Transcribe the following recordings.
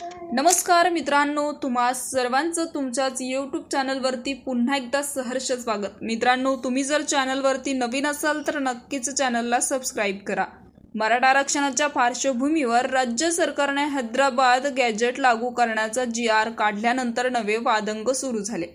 नमस्कार मित्रांनो, तुम्हा सर्वांचं तुमच्याच YouTube चॅनलवरती पुन्हा एकदा सहर्ष स्वागत। मित्रांनो, तुम्ही जर चॅनलवरती नवीन असाल तर नक्कीच चॅनलला सबस्क्राइब करा। मराठा आरक्षणाच्या पार्श्वभूमीवर राज्य सरकारने हैदराबाद गॅजेट लागू करण्याचा GR काढल्यानंतर नवे वादंग सुरू झाले।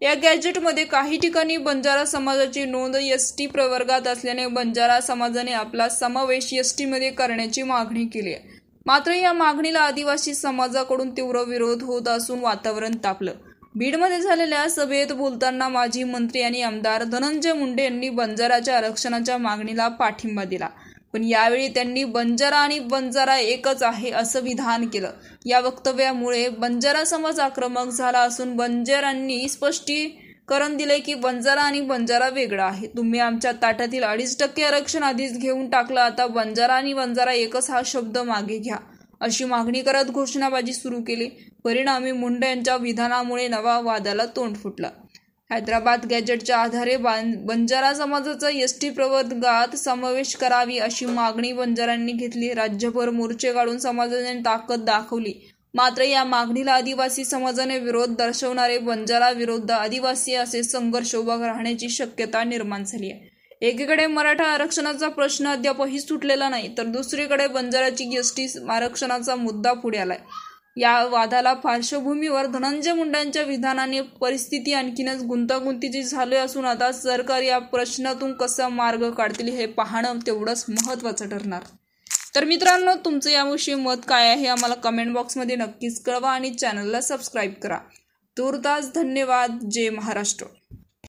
या गॅजेटमध्ये काही ठिकाणी बंजारा समाजाची नोंद ST प्रवर्गात असल्याने बंजारा समाजाने आपला समावेश ST मध्ये करण्याची मागणी केली आहे। मात्र या मागणीला आदिवासी समाजाकडून तीव्र विरोध होत असून वातावरण तापलं। बीडमध्ये झालेल्या सभेत बोलताना माजी मंत्री आणि आमदार धनंजय मुंडे यांनी बंजाराच्या आरक्षणाच्या मागणीला पाठिंबा दिला, पण यावेळी त्यांनी बंजारा आणि बंजारा एकच आहे असं विधान केलं। या वक्तव्यामुळे बंजारा समाज आक्रमक झाला असून बंजारांनी स्पष्टीकरण दिले की बंजारा आणि बंजारा वेगळा आहे। तुम्ही आमच्या ताटातील 2.5% आरक्षण आधीच घेऊन टाकलं, आता बंजारा आणि बंजारा एकच हा शब्द मागे घ्या अशी मागणी करत घोषणाबाजी सुरू केली। परिणामी मुंडे यांच्या विधानामुळे नवा वादाला तोंड फुटलं। हैदराबाद गॅजेटच्या आधारे बंजारा समाजाचा ST प्रवर्गात समावेश करावी अशी मागणी बंजारांनी घेतली। राज्यभर मोर्चे काढून समाजाने ताकद दाखवली, मात्र या मागणीला आदिवासी समाजाने विरोध दर्शवणारे बंजारा विरुद्ध आदिवासी असे संघर्ष उभा राहण्याची शक्यता निर्माण झाली आहे। एकीकडे मराठा आरक्षणाचा प्रश्न अद्यापही सुटलेला नाही, तर दुसरीकडे बंजाराची ST आरक्षणाचा मुद्दा पुढे आलाय। या वादाला पार्श्वभूमीवर धनंजय मुंडेंच्या विधानाने परिस्थिती आणखीनच गुंतागुंतीची झाली असून आता सरकार या प्रश्नातून कसा मार्ग काढतील हे पाहणं तेवढंच महत्त्वाचं ठरणार। तर मित्रांनो, तुमचं याविषयी मत काय आहे आम्हाला कमेंट बॉक्समध्ये नक्कीच कळवा आणि चॅनलला सबस्क्राइब करा। तूर्तास धन्यवाद। जय महाराष्ट्र।